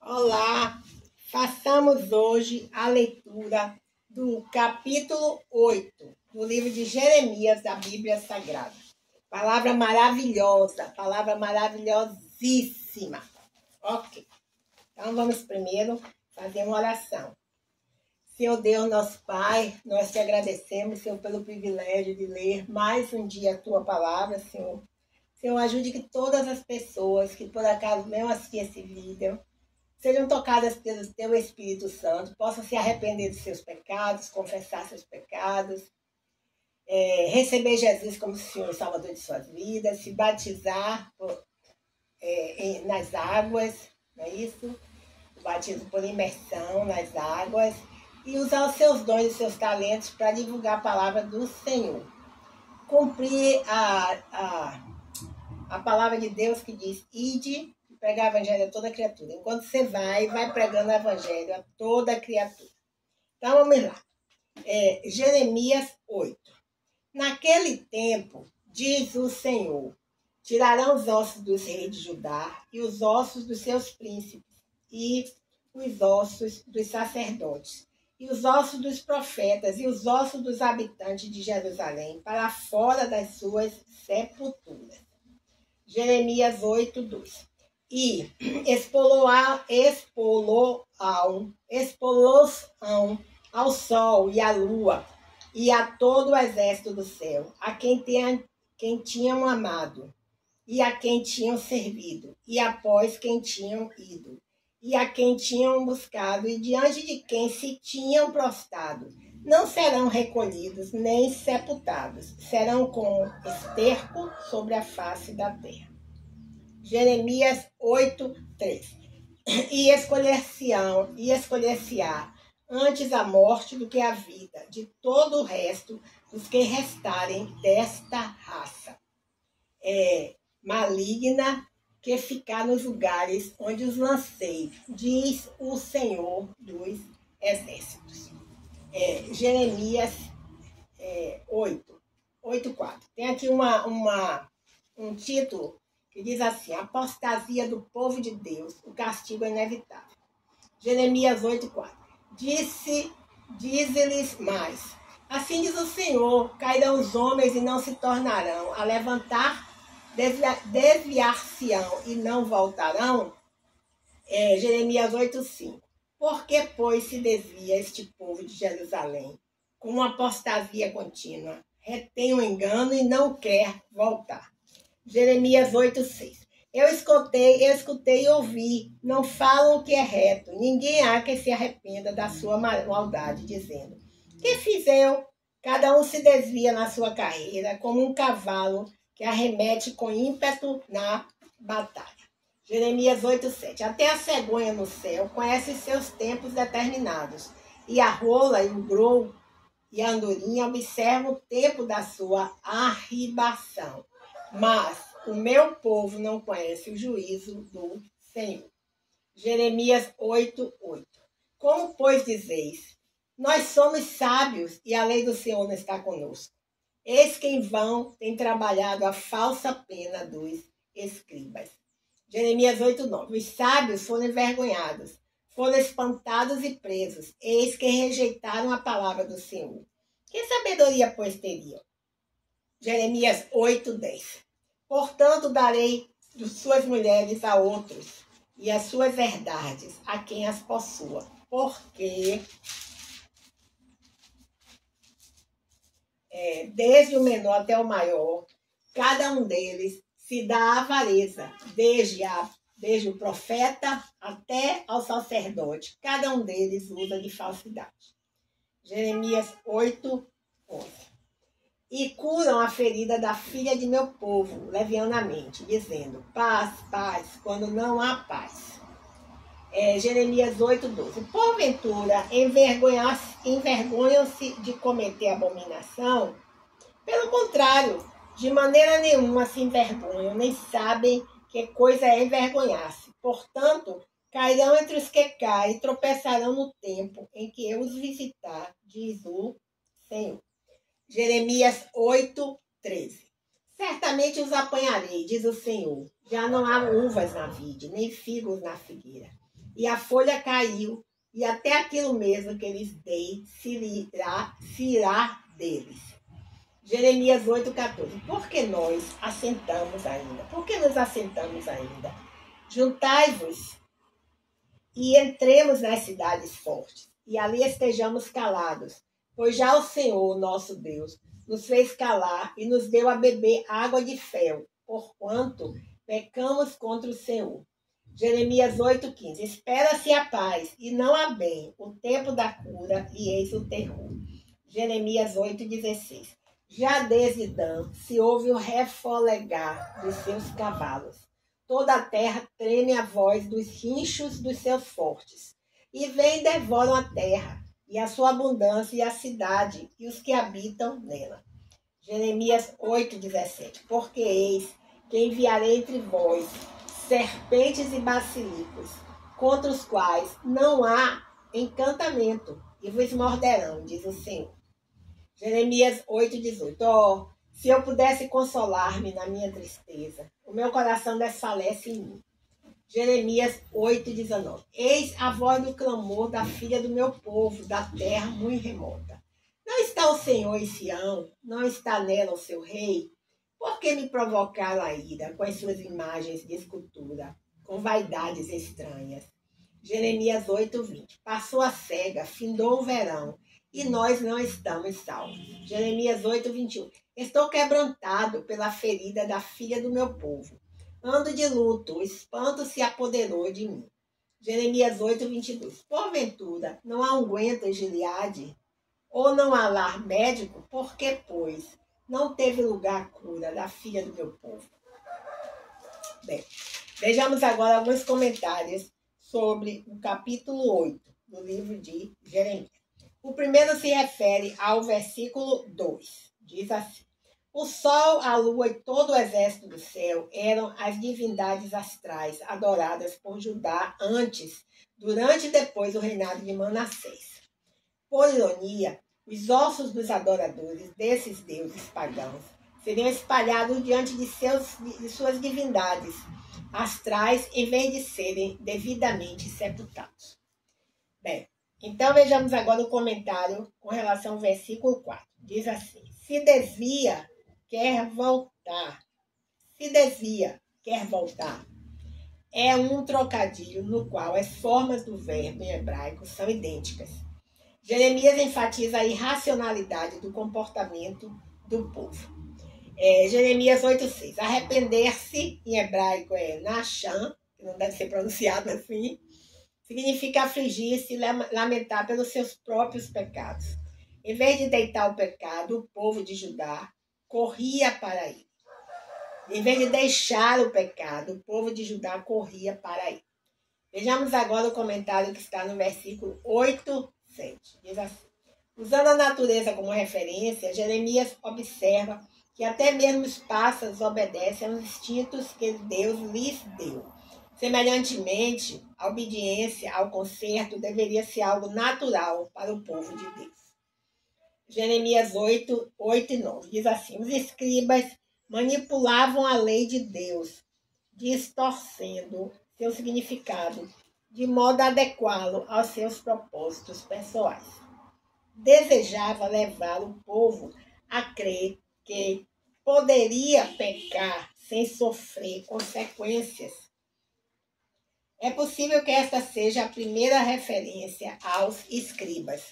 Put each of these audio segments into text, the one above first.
Olá, façamos hoje a leitura do capítulo 8 do livro de Jeremias da Bíblia Sagrada. Palavra maravilhosíssima. Ok, então vamos primeiro fazer uma oração. Senhor Deus, nosso Pai, nós te agradecemos, Senhor, pelo privilégio de ler mais um dia a Tua palavra, Senhor. Senhor, ajude que todas as pessoas que por acaso venham assistir esse vídeo sejam tocadas pelo Teu Espírito Santo, possam se arrepender dos seus pecados, confessar seus pecados, receber Jesus como Senhor e Salvador de suas vidas, se batizar nas águas, não é isso? O batismo por imersão nas águas, e usar os seus dons e os seus talentos para divulgar a palavra do Senhor. Cumprir a palavra de Deus que diz: ide e pregar o evangelho a toda criatura. Enquanto você vai pregando o evangelho a toda criatura. Então vamos lá. Jeremias 8. Naquele tempo, diz o Senhor, tirarão os ossos dos reis de Judá e os ossos dos seus príncipes e os ossos dos sacerdotes e os ossos dos profetas e os ossos dos habitantes de Jerusalém para fora das suas sepulturas. Jeremias 8, 2. E expô-los-ão ao sol e à lua e a todo o exército do céu, a quem tinham amado e a quem tinham servido e após quem tinham ido e a quem tinham buscado e diante de quem se tinham prostrado. Não serão recolhidos nem sepultados, serão como esterco sobre a face da terra. Jeremias 8, 3. E escolher-se-á antes a morte do que a vida de todo o resto dos que restarem desta raça maligna que ficar nos lugares onde os lancei, diz o Senhor dos Exércitos. Jeremias 8, 4. Tem aqui um título que diz assim: apostasia do povo de Deus, o castigo é inevitável. Jeremias 8, 4. Dize-lhes mais: assim diz o Senhor, cairão os homens e não se tornarão, a levantar, desviar-se-ão e não voltarão. Jeremias 8, 5. Por que, pois, se desvia este povo de Jerusalém com uma apostasia contínua? Retém o engano e não quer voltar. Jeremias 8, 6. Eu escutei e ouvi, não falam o que é reto, ninguém há que se arrependa da sua maldade, dizendo: que fiz eu? Cada um se desvia na sua carreira, como um cavalo que arremete com ímpeto na batalha. Jeremias 8, 7. Até a cegonha no céu conhece seus tempos determinados, e a rola e o grou e a andorinha observam o tempo da sua arribação. Mas o meu povo não conhece o juízo do Senhor. Jeremias 8, 8. Como, pois, dizeis: nós somos sábios e a lei do Senhor não está conosco. Eis que em vão tem trabalhado a falsa pena dos escribas. Jeremias 8, 9. Os sábios foram envergonhados, foram espantados e presos. Eis que rejeitaram a palavra do Senhor. Que sabedoria, pois, teriam? Jeremias 8, 10. Portanto, darei de suas mulheres a outros, e as suas verdades a quem as possua. Porque desde o menor até o maior, cada um deles se dá à avareza, desde o profeta até ao sacerdote. Cada um deles usa de falsidade. Jeremias 8, 11. E curam a ferida da filha de meu povo, levianamente, dizendo: paz, paz, quando não há paz. Jeremias 8, 12. Porventura, envergonham-se de cometer abominação? Pelo contrário, de maneira nenhuma se envergonham, nem sabem que coisa é envergonhar-se. Portanto, cairão entre os que caem e tropeçarão no tempo em que eu os visitar, diz o Senhor. Jeremias 8, 13. Certamente os apanharei, diz o Senhor. Já não há uvas na vide, nem figos na figueira. e a folha caiu, e até aquilo mesmo que lhes dei se irá deles. Jeremias 8,14. Por que nós assentamos ainda? Por que nos assentamos ainda? Juntai-vos e entremos nas cidades fortes, e ali estejamos calados, pois já o Senhor, nosso Deus, nos fez calar e nos deu a beber água de fel, porquanto pecamos contra o Senhor. Jeremias 8,15. Espera-se a paz e não a bem, o tempo da cura e eis o terror. Jeremias 8,16. Já desde Dan se ouve o refolegar dos seus cavalos. Toda a terra treme a voz dos rinchos dos seus fortes. E vêm e devoram a terra, e a sua abundância, e a cidade, e os que habitam nela. Jeremias 8,17. Porque eis que enviarei entre vós serpentes e basilicos, contra os quais não há encantamento, e vos morderão, diz o Senhor. Jeremias 8,18. Oh, se eu pudesse consolar-me na minha tristeza, o meu coração desfalece em mim. Jeremias 8,19. Eis a voz do clamor da filha do meu povo, da terra muito remota. Não está o Senhor em Sião? Não está nela o seu rei? Por que me provocaram a ira com as suas imagens de escultura, com vaidades estranhas? Jeremias 8,20. Passou a cega, findou o verão, e nós não estamos salvos. Jeremias 8,21. Estou quebrantado pela ferida da filha do meu povo. Ando de luto, o espanto se apoderou de mim. Jeremias 8,22. Porventura, não há unguento em Gileade? Ou não há lar médico? Por que, pois, não teve lugar a cura da filha do meu povo? Bem, vejamos agora alguns comentários sobre o capítulo 8 do livro de Jeremias. O primeiro se refere ao versículo 2. Diz assim: o sol, a lua e todo o exército do céu eram as divindades astrais adoradas por Judá antes, durante e depois do reinado de Manassés. Por ironia, os ossos dos adoradores desses deuses pagãos seriam espalhados diante de suas divindades astrais, em vez de serem devidamente sepultados. Bem, então vejamos agora o comentário com relação ao versículo 4. Diz assim: se desvia, quer voltar. Se desvia, quer voltar. É um trocadilho no qual as formas do verbo em hebraico são idênticas. Jeremias enfatiza a irracionalidade do comportamento do povo. Jeremias 8,6. Arrepender-se, em hebraico é nacham, que não deve ser pronunciado assim, significa afligir-se e lamentar pelos seus próprios pecados. Em vez de deitar o pecado, o povo de Judá corria para ele. Em vez de deixar o pecado, o povo de Judá corria para ele. Vejamos agora o comentário que está no versículo 8,7. Diz assim: usando a natureza como referência, Jeremias observa que até mesmo os pássaros obedecem aos instintos que Deus lhes deu. Semelhantemente, a obediência ao conserto deveria ser algo natural para o povo de Deus. Jeremias 8, 8 e 9 diz assim: os escribas manipulavam a lei de Deus, distorcendo seu significado, de modo a adequá-lo aos seus propósitos pessoais. Desejava levar o povo a crer que poderia pecar sem sofrer consequências. É possível que esta seja a primeira referência aos escribas.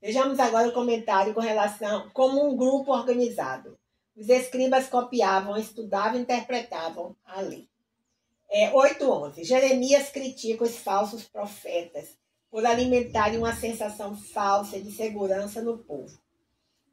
Vejamos agora o comentário com relação como um grupo organizado. Os escribas copiavam, estudavam e interpretavam a lei. 8:11. Jeremias critica os falsos profetas por alimentarem uma sensação falsa de segurança no povo.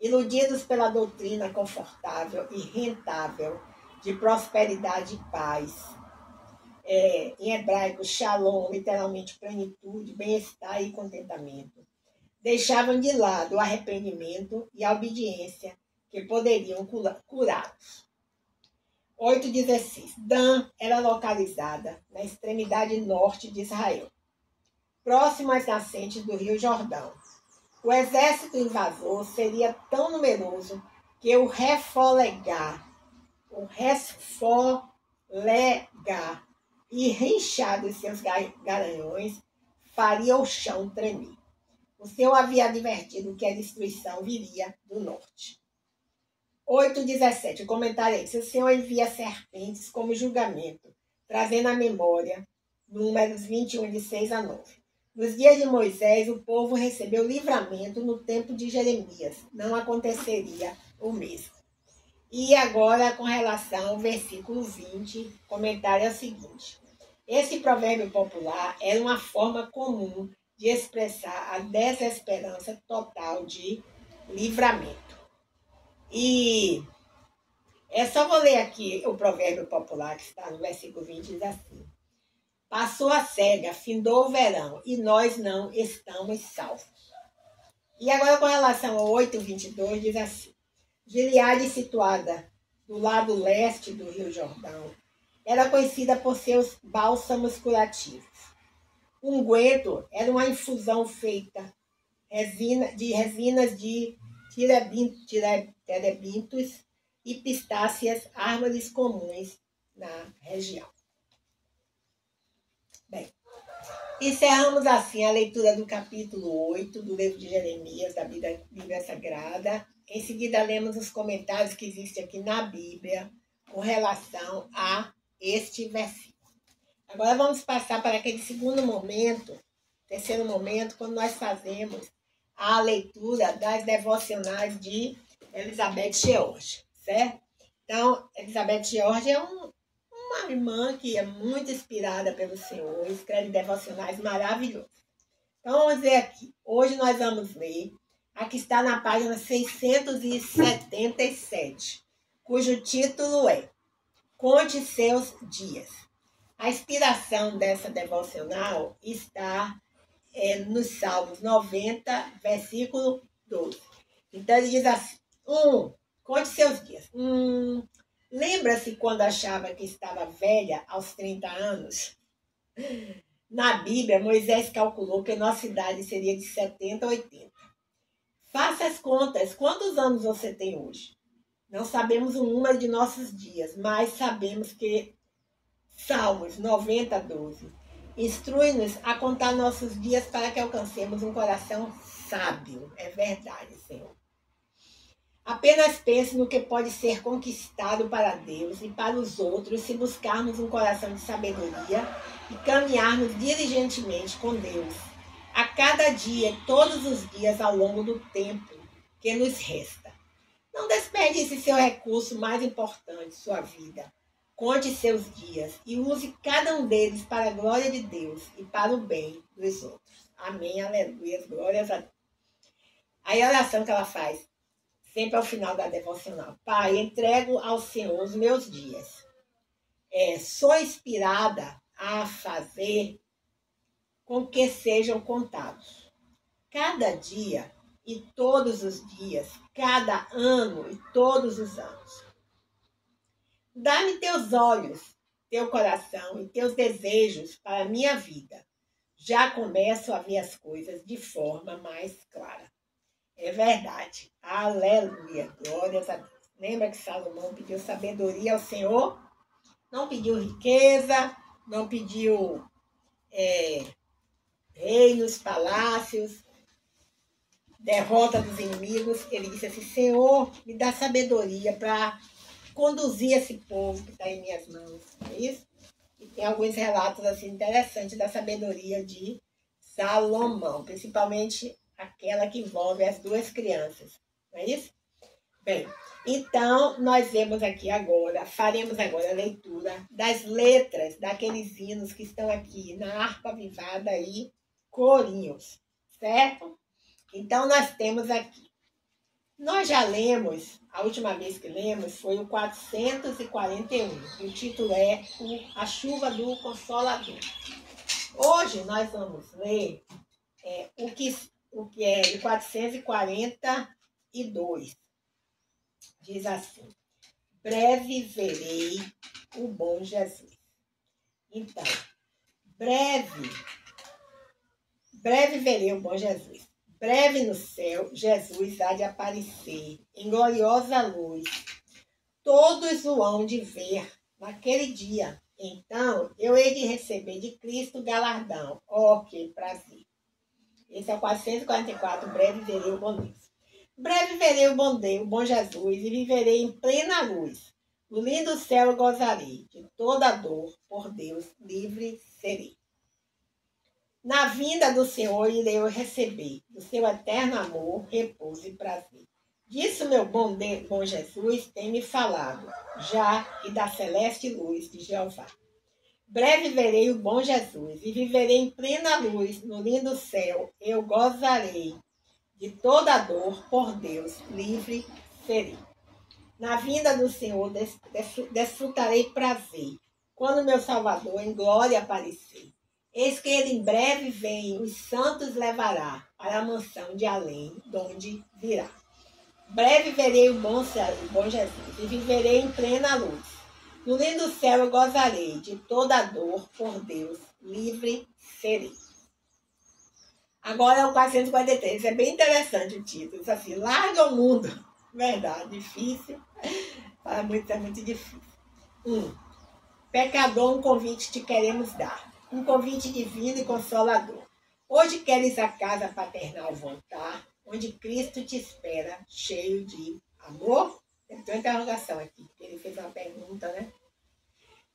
Iludidos pela doutrina confortável e rentável de prosperidade e paz. Em hebraico, shalom, literalmente plenitude, bem-estar e contentamento. Deixavam de lado o arrependimento e a obediência que poderiam curá-los. 8:16. Dan era localizada na extremidade norte de Israel, próximo às nascentes do Rio Jordão. O exército invasor seria tão numeroso que o refolegar e rinchado em seus garanhões, faria o chão tremer. O Senhor havia advertido que a destruição viria do norte. 8:17, o comentário é esse: o Senhor envia serpentes como julgamento, trazendo à memória Números 21, de 6-9. Nos dias de Moisés, o povo recebeu livramento. No tempo de Jeremias não aconteceria o mesmo. E agora, com relação ao versículo 20, o comentário é o seguinte: esse provérbio popular era uma forma comum de expressar a desesperança total de livramento. E só vou ler aqui o provérbio popular que está no versículo 20, diz assim: passou a cega, findou o verão, e nós não estamos salvos. E agora, com relação ao 8:22, diz assim: Gileade, situada do lado leste do Rio Jordão, era conhecida por seus bálsamos curativos. O unguento era uma infusão feita de resinas de terebintos e pistáceas, árvores comuns na região. Bem, encerramos assim a leitura do capítulo 8 do livro de Jeremias, da Bíblia Sagrada. Em seguida, lemos os comentários que existem aqui na Bíblia com relação a este versículo. Agora vamos passar para aquele segundo momento, terceiro momento, quando nós fazemos a leitura das devocionais de Elizabeth George, certo? Então, Elizabeth George é uma irmã que é muito inspirada pelo Senhor, escreve devocionais maravilhosos. Então, vamos ver aqui. Hoje nós vamos ler, aqui está na página 677, cujo título é Conte Seus Dias. A inspiração dessa devocional está nos Salmos 90, versículo 12. Então, ele diz assim: conte seus dias. Lembra-se quando achava que estava velha aos 30 anos? Na Bíblia, Moisés calculou que nossa idade seria de 70 a 80. Faça as contas. Quantos anos você tem hoje? Não sabemos o número de nossos dias, mas sabemos que Salmos 90, 12 instrui-nos a contar nossos dias para que alcancemos um coração sábio. É verdade, Senhor. Apenas pense no que pode ser conquistado para Deus e para os outros se buscarmos um coração de sabedoria e caminharmos diligentemente com Deus a cada dia, todos os dias ao longo do tempo que nos resta. Não desperdice seu recurso mais importante, sua vida. Conte seus dias e use cada um deles para a glória de Deus e para o bem dos outros. Amém, aleluia, glórias a Deus. Aí a oração que ela faz, sempre ao final da devocional: Pai, entrego ao Senhor os meus dias. Sou inspirada a fazer com que sejam contados. Cada dia e todos os dias, cada ano e todos os anos. Dá-me teus olhos, teu coração e teus desejos para a minha vida. Já começo a ver as coisas de forma mais clara. É verdade. Aleluia. Glórias a Deus. Lembra que Salomão pediu sabedoria ao Senhor? Não pediu riqueza, não pediu reinos, palácios, derrota dos inimigos. Ele disse assim: Senhor, me dá sabedoria para conduzir esse povo que está em minhas mãos. É isso? E tem alguns relatos assim interessantes da sabedoria de Salomão, principalmente aquela que envolve as duas crianças. Não é isso? Bem, então nós vemos aqui agora, faremos agora a leitura das letras daqueles hinos que estão aqui na harpa avivada e corinhos, certo? Então nós temos aqui. Nós já lemos, a última vez que lemos foi o 441. E o título é A Chuva do Consolador. Hoje nós vamos ler o que é de 442. Diz assim: breve verei o bom Jesus. Então, breve verei o bom Jesus. Breve no céu, Jesus há de aparecer em gloriosa luz. Todos o hão de ver naquele dia. Então, eu hei de receber de Cristo galardão. Oh, que prazer. Esse é o 444, breve verei o bom Deus. Breve verei o bom Deus, o bom Jesus, e viverei em plena luz. No lindo céu eu gozarei, de toda dor, por Deus, livre serei. Na vinda do Senhor irei eu receber, do seu eterno amor, repouso e prazer. Disso meu bom Jesus tem me falado, já e da celeste luz de Jeová. Breve verei o bom Jesus e viverei em plena luz, no lindo céu, eu gozarei. De toda dor, por Deus, livre serei. Na vinda do Senhor desfrutarei prazer, quando meu Salvador em glória aparecer. Eis que ele em breve vem, os santos levará para a mansão de além, donde virá. Breve verei o bom Jesus e viverei em plena luz. No lindo céu eu gozarei, de toda dor, por Deus, livre serei. Agora é o 443, é bem interessante o título, diz assim, larga o mundo. Verdade, difícil, para muitos é muito difícil. Pecador, um convite te queremos dar, um convite divino e consolador. Hoje queres a casa paternal voltar, onde Cristo te espera, cheio de amor? Tem uma interrogação aqui, porque ele fez uma pergunta, né?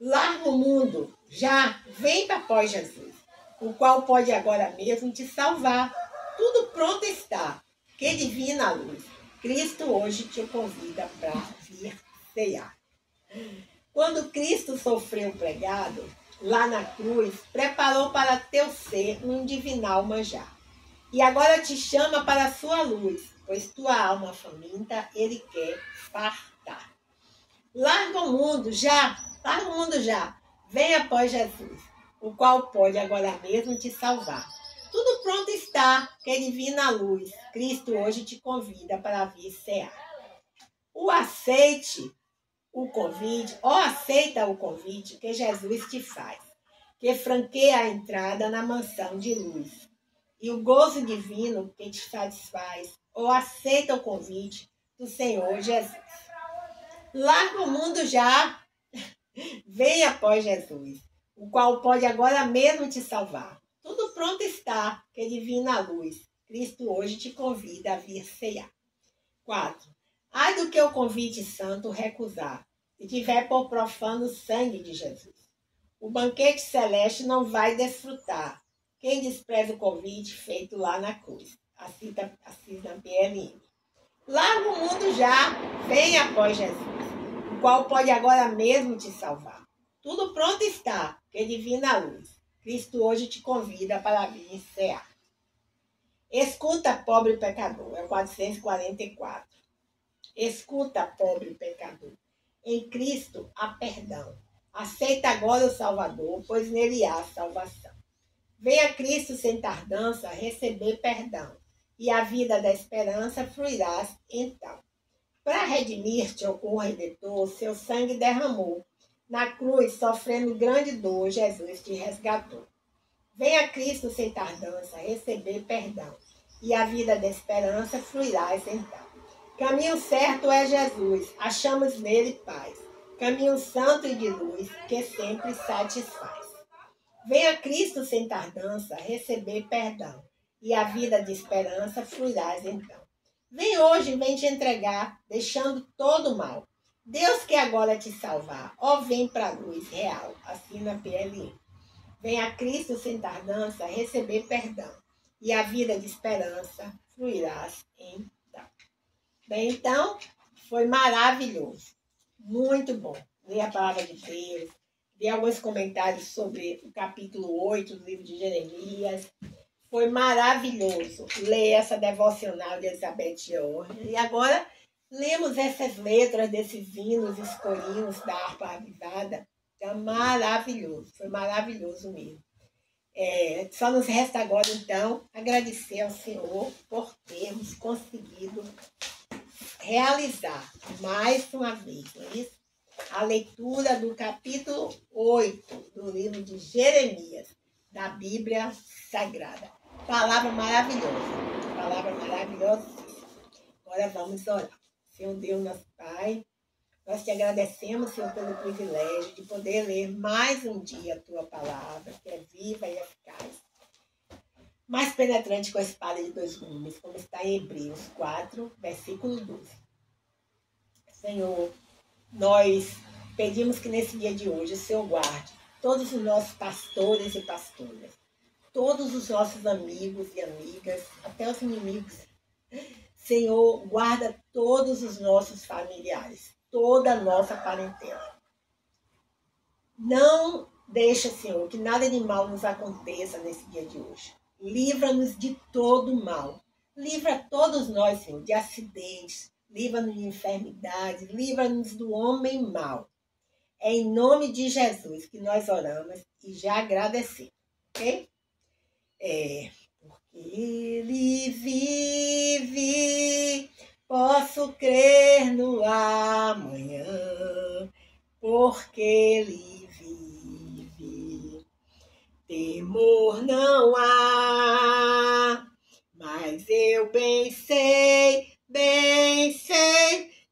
Larga o mundo, já, vem para após Jesus, o qual pode agora mesmo te salvar. Tudo pronto está, que divina luz. Cristo hoje te convida para vir cear. Quando Cristo sofreu pregado, lá na cruz, preparou para teu ser um divinal manjar. E agora te chama para a sua luz, pois tua alma faminta ele quer fartar. Larga o mundo já, vem após Jesus, o qual pode agora mesmo te salvar. Tudo pronto está, que divina luz, Cristo hoje te convida para vir cear. Aceita o convite que Jesus te faz, que franqueia a entrada na mansão de luz. E o gozo divino que te satisfaz, aceita o convite do Senhor Jesus. Larga o mundo já, vem após Jesus, o qual pode agora mesmo te salvar. Tudo pronto está, que divina luz, Cristo hoje te convida a vir cear. 4. Ai do que o convite santo recusar, se tiver por profano o sangue de Jesus. O banquete celeste não vai desfrutar quem despreza o convite feito lá na cruz. Assis na PLM. Larga o mundo já, vem após Jesus, o qual pode agora mesmo te salvar. Tudo pronto está, que divina luz. Cristo hoje te convida para vir cear. Escuta, pobre pecador, é o 444. Escuta, pobre pecador. Em Cristo há perdão. Aceita agora o Salvador, pois nele há salvação. Venha a Cristo sem tardança receber perdão, e a vida da esperança fluirás então. Para redimir-te, ó Redentor, seu sangue derramou. Na cruz, sofrendo grande dor, Jesus te resgatou. Venha a Cristo sem tardança receber perdão, e a vida da esperança fluirás então. Caminho certo é Jesus, achamos nele paz. Caminho santo e de luz, que sempre satisfaz. Venha Cristo sem tardança receber perdão, e a vida de esperança fluirás então. Vem hoje, vem te entregar, deixando todo o mal. Deus quer agora te salvar, vem para a luz real, assina PLM. Venha Cristo sem tardança receber perdão, e a vida de esperança fluirás então. Bem, então, foi maravilhoso, muito bom ler a palavra de Deus, ler alguns comentários sobre o capítulo 8 do livro de Jeremias. Foi maravilhoso ler essa devocional de Elizabeth George. E agora lemos essas letras desses hinos, escorinhos da harpa avisada. Então, maravilhoso, foi maravilhoso mesmo. Só nos resta agora, então, agradecer ao Senhor por termos conseguido realizar mais uma vez, não é isso? A leitura do capítulo 8 do livro de Jeremias, da Bíblia Sagrada. Palavra maravilhosa, sim. Agora vamos orar. Senhor Deus, nosso Pai, Nós te agradecemos, Senhor, pelo privilégio de poder ler mais um dia a tua palavra, que é viva e eficaz, mais penetrante que a espada de dois gumes, como está em Hebreus 4, versículo 12. Senhor, nós pedimos que nesse dia de hoje o Senhor guarde todos os nossos pastores e pastoras, todos os nossos amigos e amigas, até os inimigos. Senhor, guarda todos os nossos familiares, toda a nossa parentela. Não deixa, Senhor, que nada de mal nos aconteça nesse dia de hoje. Livra-nos de todo mal. Livra todos nós, Senhor, de acidentes. Livra-nos de enfermidades. Livra-nos do homem mau. É em nome de Jesus que nós oramos e já agradecemos, ok? Porque Ele vive, posso crer no amanhã, porque Ele vive. Temor não há, mas eu bem sei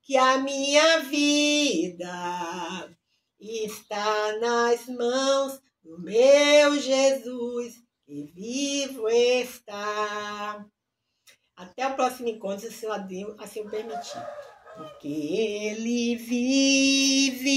que a minha vida está nas mãos do meu Jesus, que vivo está. Até o próximo encontro, se o Senhor assim permitir. Porque Ele vive.